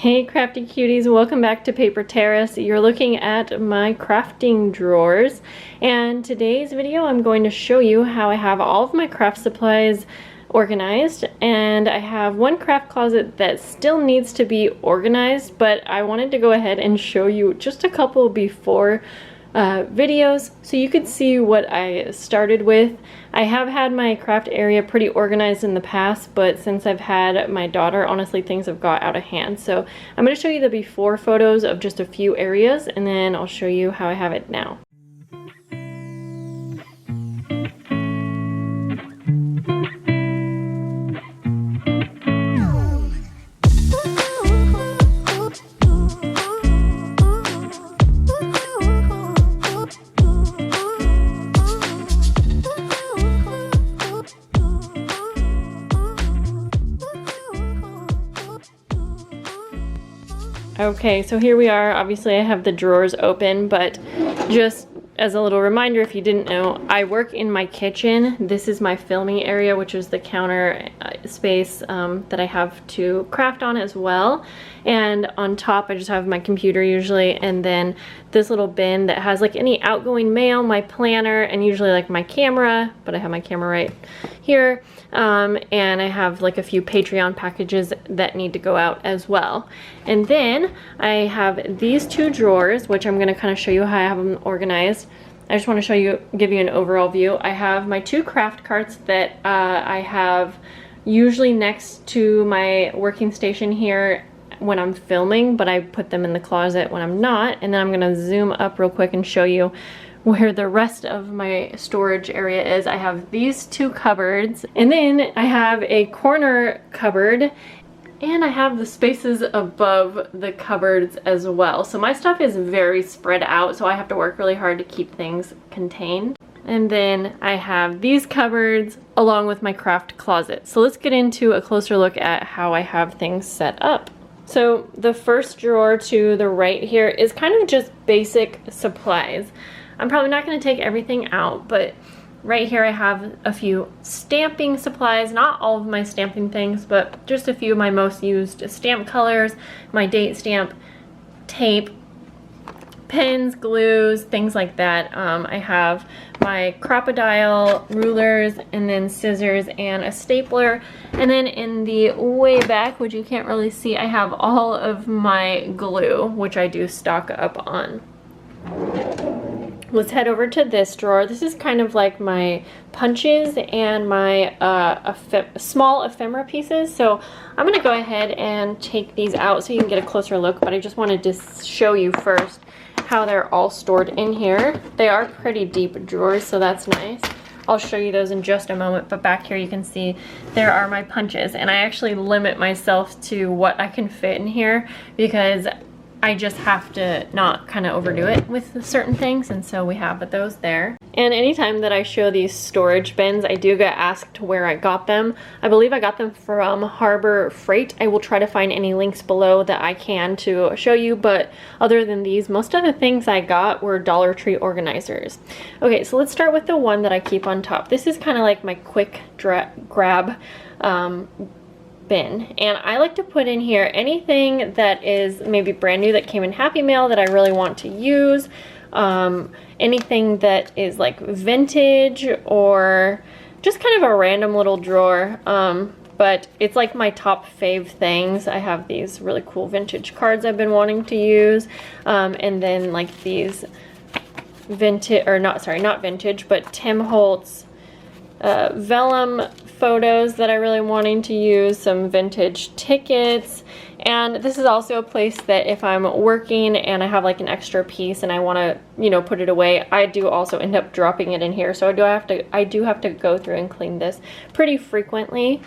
Hey crafty cuties, welcome back to Paper Terrace. You're looking at my crafting drawers, and today's video I'm going to show you how I have all of my craft supplies organized. And I have one craft closet that still needs to be organized, but I wanted to go ahead and show you just a couple before videos so you could see what I started with. I have had my craft area pretty organized in the past, but since I've had my daughter, honestly things have got out of hand. So I'm going to show you the before photos of just a few areas, and then I'll show you how I have it now. Okay, so here we are. Obviously I have the drawers open, but just as a little reminder, if you didn't know, I work in my kitchen. This is my filming area, which is the counter space that I have to craft on as well. And on top I just have my computer usually, and then this little bin that has like any outgoing mail, my planner, and usually like my camera, but I have my camera right here. And I have like a few Patreon packages that need to go out as well. And then I have these two drawers, which I'm going to kind of show you how I have them organized. I just want to show you, give you an overall view. I have my two craft carts that I have usually next to my working station here when I'm filming, but I put them in the closet when I'm not. And then I'm going to zoom up real quick and show you where the rest of my storage area is. I have these two cupboards, and then I have a corner cupboard, and I have the spaces above the cupboards as well. So my stuff is very spread out, so I have to work really hard to keep things contained. And then I have these cupboards along with my craft closet. So let's get into a closer look at how I have things set up. So the first drawer to the right here is kind of just basic supplies. I'm probably not going to take everything out, but right here I have a few stamping supplies, not all of my stamping things, but just a few of my most used stamp colors, my date stamp, tape, pens, glues, things like that. I have my crocodile rulers, and then scissors and a stapler. And then in the way back, which you can't really see, I have all of my glue, which I do stock up on. Let's head over to this drawer. This is kind of like my punches and my small ephemera pieces. So I'm going to go ahead and take these out so you can get a closer look, but I just wanted to show you first how they're all stored in here. They are pretty deep drawers, so that's nice. I'll show you those in just a moment, but back here you can see there are my punches, and I actually limit myself to what I can fit in here because I just have to not kind of overdo it with certain things, and so we have those there. And anytime that I show these storage bins, I do get asked where I got them. I believe I got them from Harbor Freight. I will try to find any links below that I can to show you, but other than these, most of the things I got were Dollar Tree organizers. Okay, so let's start with the one that I keep on top. This is kind of like my quick grab bin, and I like to put in here anything that is maybe brand new that came in Happy Mail that I really want to use, anything that is like vintage or just kind of a random little drawer, but it's like my top fave things. I have these really cool vintage cards I've been wanting to use, and then like these vintage, or not vintage, but Tim Holtz vellum photos that I really wanting to use, some vintage tickets. And this is also a place that if I'm working and I have like an extra piece and I want to, you know, put it away, I do also end up dropping it in here. So I do have to go through and clean this pretty frequently.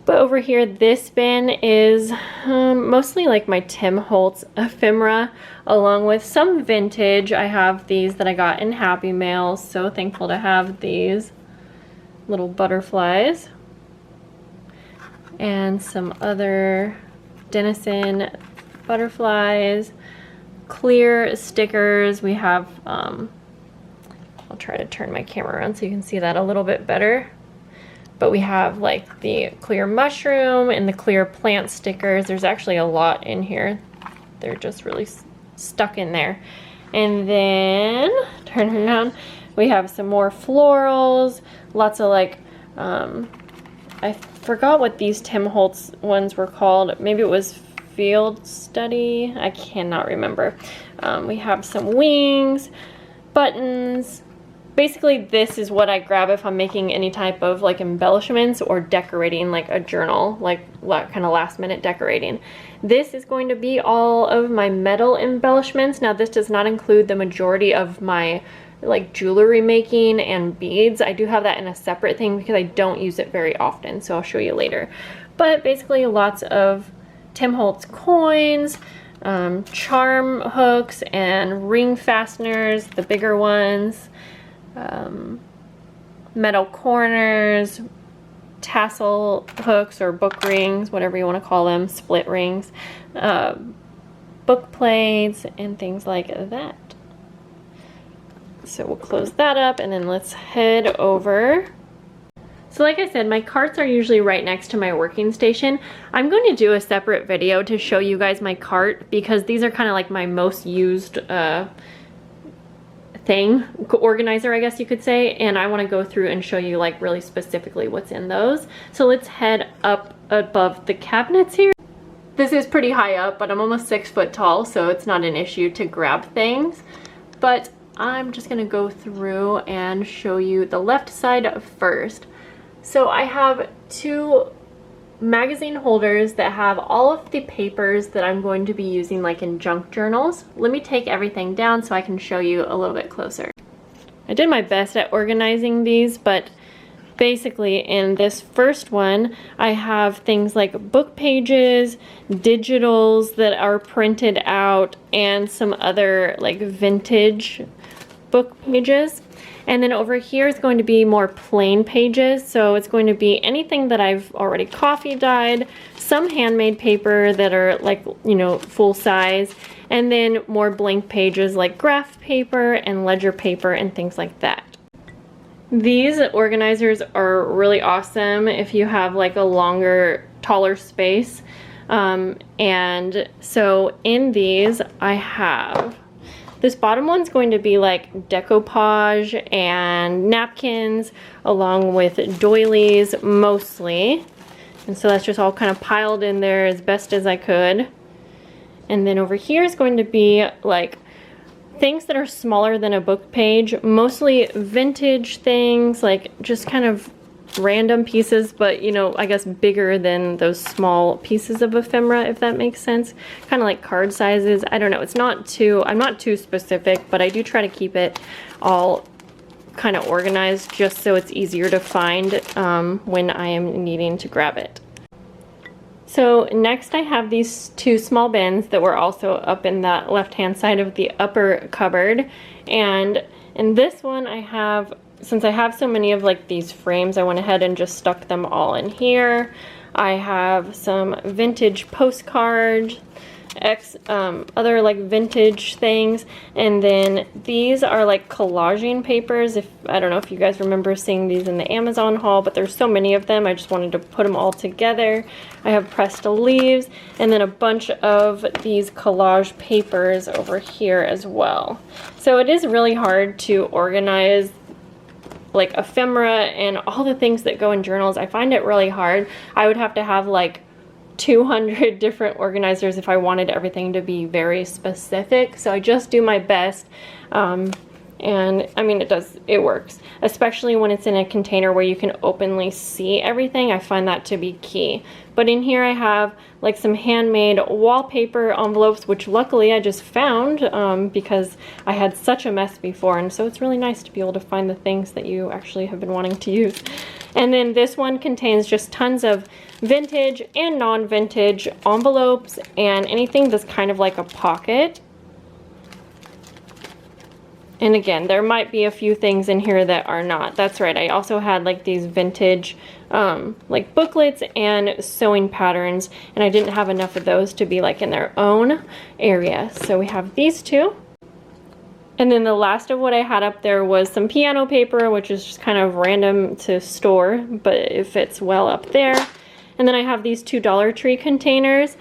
But over here, this bin is mostly like my Tim Holtz ephemera, along with some vintage. I have these that I got in Happy Mail, so thankful to have these little butterflies, and some other Denison butterflies, clear stickers. We have I'll try to turn my camera around so you can see that a little bit better, But we have like the clear mushroom and the clear plant stickers. There's actually a lot in here. They're just really stuck in there. And then, turn around, we have some more florals, lots of like, I forgot what these Tim Holtz ones were called. Maybe it was Field Study. I cannot remember. We have some wings, buttons. Basically, this is what I grab if I'm making any type of like embellishments or decorating like a journal, like kind of last minute decorating. This is going to be all of my metal embellishments. Now, this does not include the majority of my like jewelry making and beads. I do have that in a separate thing because I don't use it very often, so I'll show you later. But basically lots of Tim Holtz coins, charm hooks and ring fasteners, the bigger ones, metal corners, tassel hooks or book rings, whatever you want to call them, split rings, book plates, and things like that. So we'll close that up and then let's head over. So like I said, my carts are usually right next to my working station. I'm going to do a separate video to show you guys my cart because these are kind of like my most used organizer, I guess you could say, and I want to go through and show you like really specifically what's in those. So let's head up above the cabinets here. This is pretty high up, but I'm almost 6 foot tall, so it's not an issue to grab things. But I'm just gonna go through and show you the left side first. So I have 2 magazine holders that have all of the papers that I'm going to be using like in junk journals. Let me take everything down so I can show you a little bit closer. I did my best at organizing these, but basically in this first one I have things like book pages, digitals that are printed out, and some other like vintage book pages. And then over here is going to be more plain pages, so it's going to be anything that I've already coffee dyed, some handmade paper that are like, you know, full size, and then more blank pages like graph paper and ledger paper and things like that. These organizers are really awesome if you have like a longer, taller space. And so in these I have, this bottom one's going to be like decoupage and napkins along with doilies mostly. And so that's just all kind of piled in there as best as I could. And then over here is going to be like things that are smaller than a book page, mostly vintage things, like just kind of random pieces, but you know, I guess bigger than those small pieces of ephemera, if that makes sense. Kind of like card sizes. I don't know, it's not too, I'm not too specific, but I do try to keep it all kind of organized just so it's easier to find when I am needing to grab it. So next I have these 2 small bins that were also up in that left hand side of the upper cupboard, and in this one I have, since I have so many of like these frames, I went ahead and just stuck them all in here. I have some vintage postcards, other like vintage things, and then these are like collaging papers. I don't know if you guys remember seeing these in the Amazon haul, but there's so many of them, I just wanted to put them all together. I have pressed leaves, and then a bunch of these collage papers over here as well. So it is really hard to organize like ephemera and all the things that go in journals. I find it really hard. I would have to have like 200 different organizers if I wanted everything to be very specific. So I just do my best. And I mean, it works, especially when it's in a container where you can openly see everything. I find that to be key. But in here I have like some handmade wallpaper envelopes, which luckily I just found because I had such a mess before, and so it's really nice to be able to find the things that you actually have been wanting to use. And then this one contains just tons of vintage and non-vintage envelopes and anything that's kind of like a pocket. And again, there might be a few things in here that are not. That's right, I also had like these vintage like booklets and sewing patterns, and I didn't have enough of those to be like in their own area. So we have these 2. And then the last of what I had up there was some piano paper, which is just kind of random to store, but it fits well up there. And then I have these two Dollar Tree containers,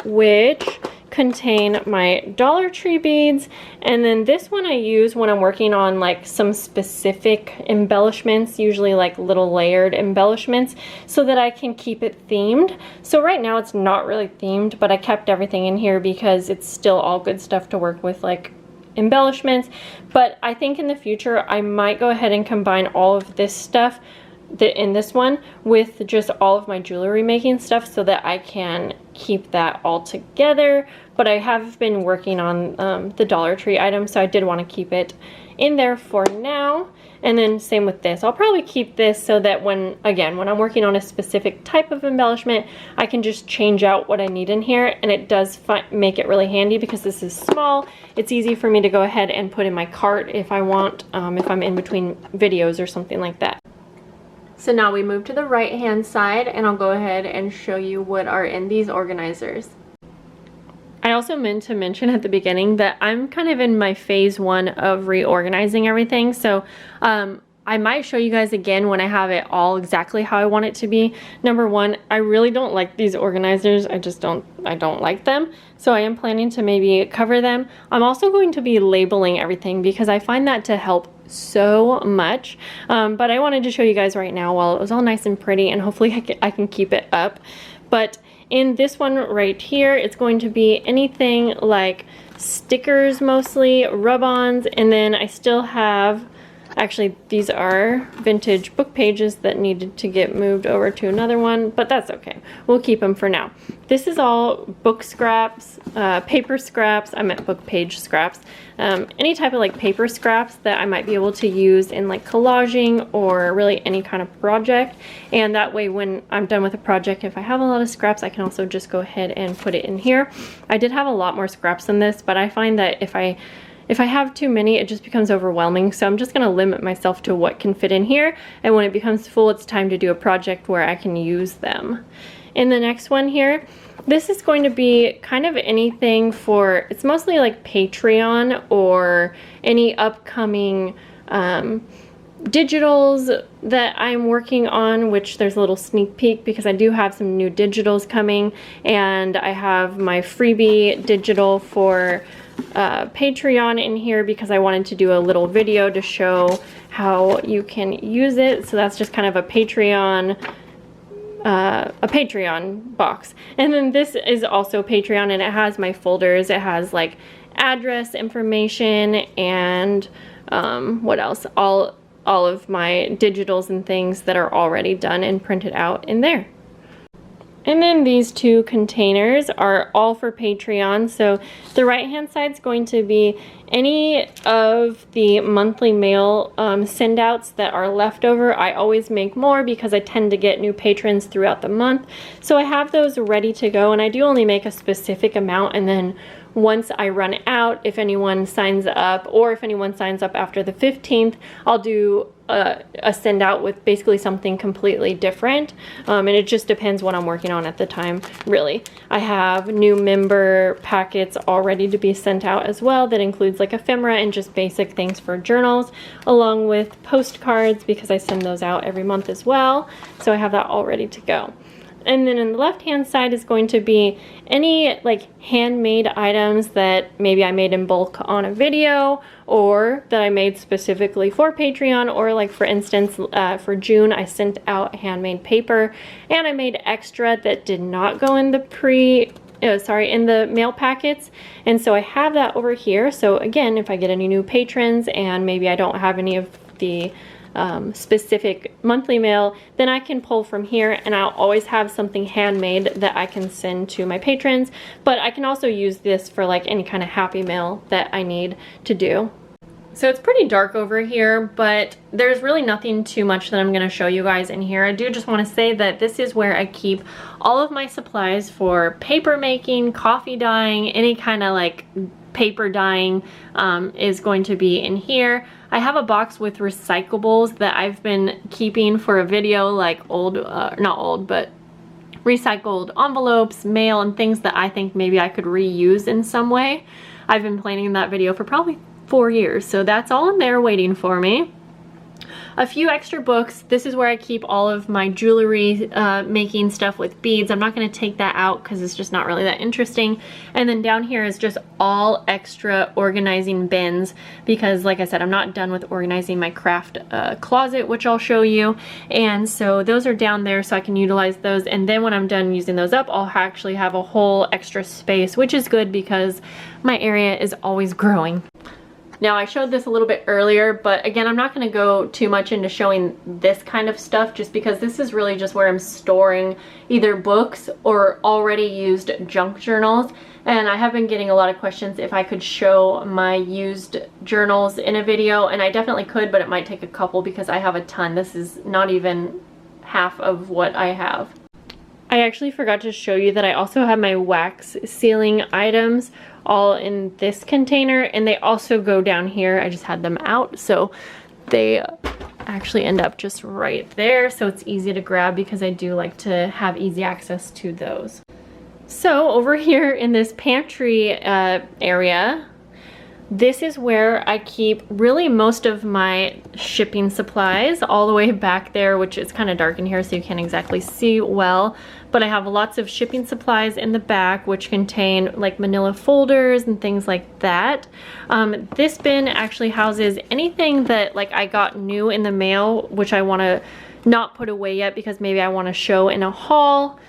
which contain my Dollar Tree beads. And then this one I use when I'm working on like some specific embellishments, usually like little layered embellishments, so that I can keep it themed. So right now it's not really themed, but I kept everything in here because it's still all good stuff to work with, like embellishments. But I think in the future I might go ahead and combine all of this stuff in this one with just all of my jewelry making stuff so that I can keep that all together. But I have been working on the Dollar Tree item, so I did want to keep it in there for now. And then same with this. I'll probably keep this so that when I'm working on a specific type of embellishment, I can just change out what I need in here, and it does make it really handy because this is small. It's easy for me to go ahead and put in my cart if I want, if I'm in between videos or something like that. So now we move to the right hand side, and I'll go ahead and show you what are in these organizers. I also meant to mention at the beginning that I'm kind of in my phase 1 of reorganizing everything. So I might show you guys again when I have it all exactly how I want it to be. Number one, I really don't like these organizers. I don't like them. So I am planning to maybe cover them. I'm also going to be labeling everything because I find that to help so much. But I wanted to show you guys right now while it was all nice and pretty, and hopefully I can keep it up. But in this one right here, it's going to be anything like stickers, mostly rub-ons, and then I still have, actually these are vintage book pages that needed to get moved over to another one, but that's okay. We'll keep them for now. This is all book scraps, paper scraps, I meant book page scraps, any type of like paper scraps that I might be able to use in like collaging or really any kind of project. And that way when I'm done with a project, if I have a lot of scraps, I can also just go ahead and put it in here. I did have a lot more scraps than this, but I find that if I have too many, it just becomes overwhelming. So I'm just going to limit myself to what can fit in here. And when it becomes full, it's time to do a project where I can use them. In the next one here, this is going to be kind of anything for, it's mostly like Patreon or any upcoming digitals that I'm working on, which there's a little sneak peek because I do have some new digitals coming, and I have my freebie digital for Patreon in here because I wanted to do a little video to show how you can use it. So that's just kind of a Patreon box. And then this is also Patreon, and it has my folders. It has like address information and what else? All of my digitals and things that are already done and printed out in there. And then these two containers are all for Patreon. So the right hand side is going to be any of the monthly mail send outs that are left over. I always make more because I tend to get new patrons throughout the month. So I have those ready to go, and I do only make a specific amount, and then once I run out, if anyone signs up, or if anyone signs up after the 15th, I'll do a send out with basically something completely different. And it just depends what I'm working on at the time, really. I have new member packets all ready to be sent out as well. That includes like ephemera and just basic things for journals, along with postcards because I send those out every month as well. So I have that all ready to go. And then in the left hand side is going to be any like handmade items that maybe I made in bulk on a video, or that I made specifically for Patreon, or like for instance for June I sent out handmade paper, and I made extra that did not go in the in the mail packets, and so I have that over here. So again, if I get any new patrons and maybe I don't have any of the specific monthly mail, then I can pull from here, and I'll always have something handmade that I can send to my patrons. But I can also use this for like any kind of happy mail that I need to do. So it's pretty dark over here, but there's really nothing too much that I'm going to show you guys in here. I do just want to say that this is where I keep all of my supplies for paper making, coffee dyeing, any kind of like paper dyeing is going to be in here. I have a box with recyclables that I've been keeping for a video, like not old, but recycled envelopes, mail, and things that I think maybe I could reuse in some way. I've been planning that video for probably 4 years. So that's all in there waiting for me. A few extra books. This is where I keep all of my jewelry making stuff with beads. I'm not going to take that out because it's just not really that interesting. And then down here is just all extra organizing bins because, like I said, I'm not done with organizing my craft closet, which I'll show you. And so those are down there so I can utilize those. And then when I'm done using those up, I'll actually have a whole extra space, which is good because my area is always growing. Now I showed this a little bit earlier, but again, I'm not going to go too much into showing this kind of stuff just because this is really just where I'm storing either books or already used junk journals. And I have been getting a lot of questions if I could show my used journals in a video, and I definitely could, but it might take a couple because I have a ton. This is not even half of what I have. I actually forgot to show you that I also have my wax sealing items all in this container, and they also go down here. I just had them out, so they actually end up just right there, so it's easy to grab because I do like to have easy access to those. So over here in this pantry area, this is where I keep really most of my shipping supplies, all the way back there, which is kind of dark in here so you can't exactly see well. But I have lots of shipping supplies in the back, which contain like manila folders and things like that. This bin actually houses anything that like I got new in the mail, which I want to not put away yet because maybe I want to show in a haul.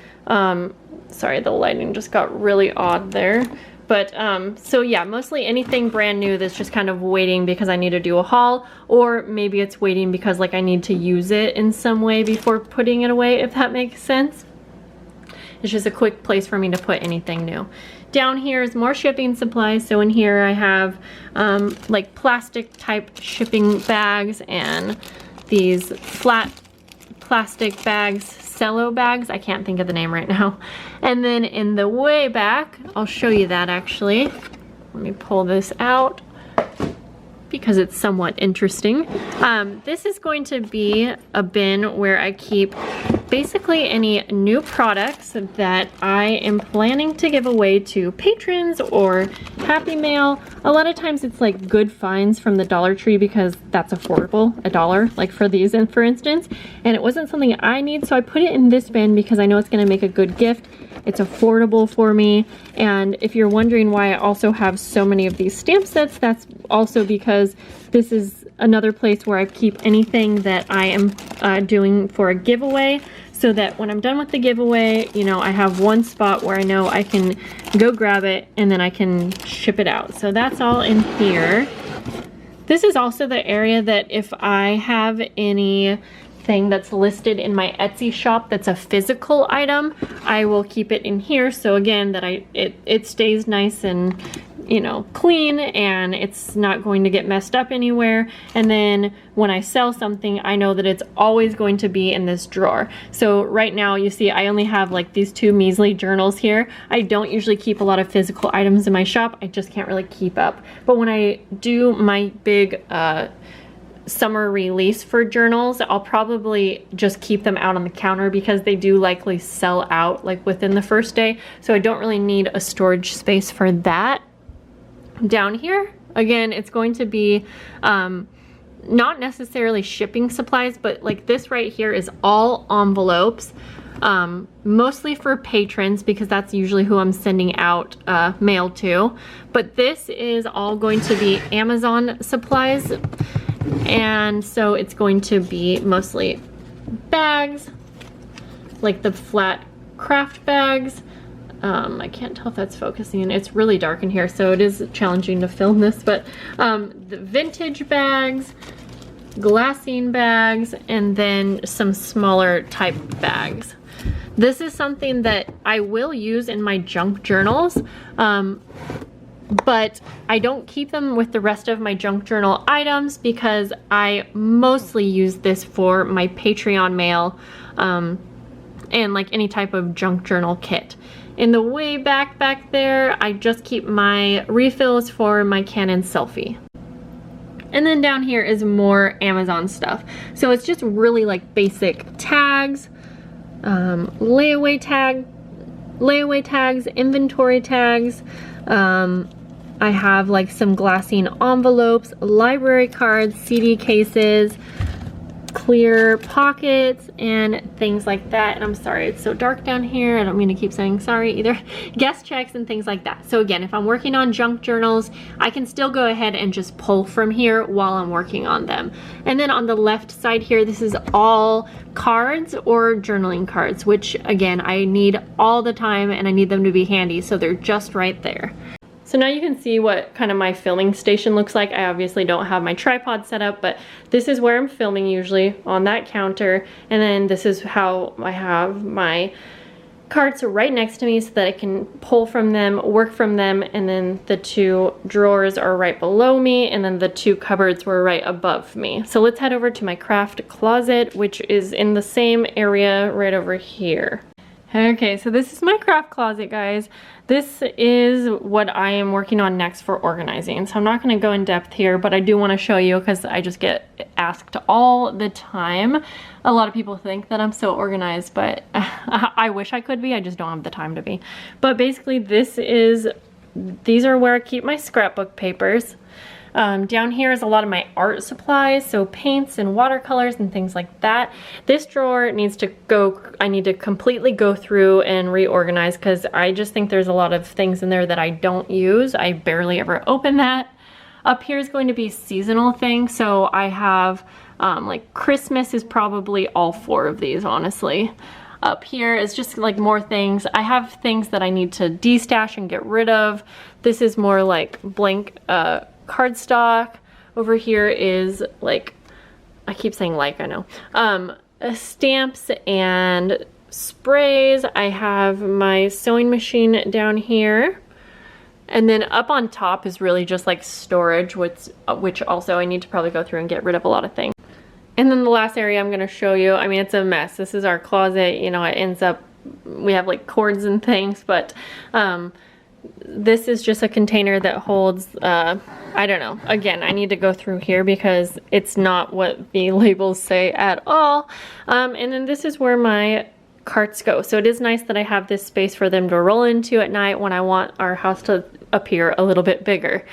Sorry, the lighting just got really odd there. But so yeah, mostly anything brand new that's just kind of waiting because I need to do a haul, or maybe it's waiting because like I need to use it in some way before putting it away, if that makes sense. It's just a quick place for me to put anything new. Down here is more shipping supplies. So in here I have like plastic type shipping bags and these flat plastic bags, cello bags. I can't think of the name right now. And then in the way back, I'll show you that actually. Let me pull this out because it's somewhat interesting. This is going to be a bin where I keep basically any new products that I am planning to give away to patrons or Happy Mail. A lot of times it's like good finds from the Dollar Tree because that's affordable, $1, like for these for instance. And it wasn't something I need, so I put it in this bin because I know it's gonna make a good gift. It's affordable for me. And if you're wondering why I also have so many of these stamp sets, that's also because this is another place where I keep anything that I am doing for a giveaway, so that when I'm done with the giveaway, you know, I have one spot where I know I can go grab it and then I can ship it out. So that's all in here. This is also the area that if I have anything that's listed in my Etsy shop that's a physical item, I will keep it in here. So again, that it stays nice and, you know, clean, and it's not going to get messed up anywhere. And then when I sell something, I know that it's always going to be in this drawer. So right now you see I only have like these 2 measly journals here. I don't usually keep a lot of physical items in my shop. I just can't really keep up. But when I do my big summer release for journals, I'll probably just keep them out on the counter because they do likely sell out like within the first day. So I don't really need a storage space for that. Down here, again, it's going to be not necessarily shipping supplies, but like this right here is all envelopes, mostly for patrons because that's usually who I'm sending out mail to. But this is all going to be Amazon supplies, and so it's going to be mostly bags, like the flat craft bags. I can't tell if that's focusing. It's really dark in here, so it is challenging to film this, but the vintage bags, glassine bags, and then some smaller type bags. This is something that I will use in my junk journals, but I don't keep them with the rest of my junk journal items because I mostly use this for my Patreon mail and like any type of junk journal kit. In the way back there, I just keep my refills for my Canon selfie. And then down here is more Amazon stuff. So it's just really like basic tags, layaway tags, inventory tags, I have like some glassine envelopes, library cards, CD cases, clear pockets, and things like that. And I'm sorry it's so dark down here, I don't mean to keep saying sorry either. Guest checks and things like that. So again, if I'm working on junk journals, I can still go ahead and just pull from here while I'm working on them. And then on the left side here, this is all cards or journaling cards, which again, I need all the time and I need them to be handy, so they're just right there. So now you can see what kind of my filming station looks like. I obviously don't have my tripod set up, but this is where I'm filming usually, on that counter. And then this is how I have my cards right next to me so that I can pull from them, work from them, and then the two drawers are right below me, and then the two cupboards were right above me. So let's head over to my craft closet, which is in the same area right over here. Okay, so this is my craft closet, guys. This is what I am working on next for organizing. So I'm not gonna go in depth here, but I do wanna show you because I just get asked all the time. A lot of people think that I'm so organized, but I wish I could be, I just don't have the time to be. But basically these are where I keep my scrapbook papers. Down here is a lot of my art supplies, so paints and watercolors and things like that. This drawer needs to go, I need to completely go through and reorganize because I just think there's a lot of things in there that I don't use. I barely ever open that. Up here is going to be seasonal things, so I have like Christmas is probably all 4 of these, honestly. Up here is just like more things. I have things that I need to destash and get rid of. This is more like blank cardstock. Over here is like, I keep saying like, I know, stamps and sprays. I have my sewing machine down here. And then up on top is really just like storage, which also I need to probably go through and get rid of a lot of things. And then the last area I'm gonna show you, I mean, it's a mess. This is our closet, you know, it ends up, we have like cords and things, but this is just a container that holds, I don't know. Again, I need to go through here because it's not what the labels say at all. And then this is where my carts go. So it is nice that I have this space for them to roll into at night when I want our house to appear a little bit bigger.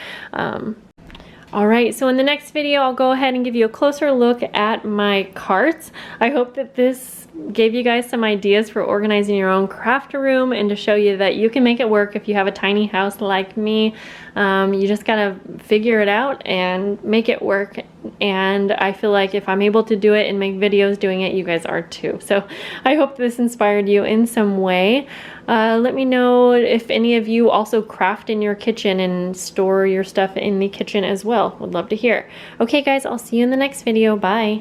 All right, so in the next video, I'll go ahead and give you a closer look at my carts. I hope that this gave you guys some ideas for organizing your own craft room and to show you that you can make it work if you have a tiny house like me. You just gotta figure it out and make it work. And I feel like if I'm able to do it and make videos doing it, you guys are too. So I hope this inspired you in some way. Let me know if any of you also craft in your kitchen and store your stuff in the kitchen as well. Would love to hear. Okay guys, I'll see you in the next video. Bye.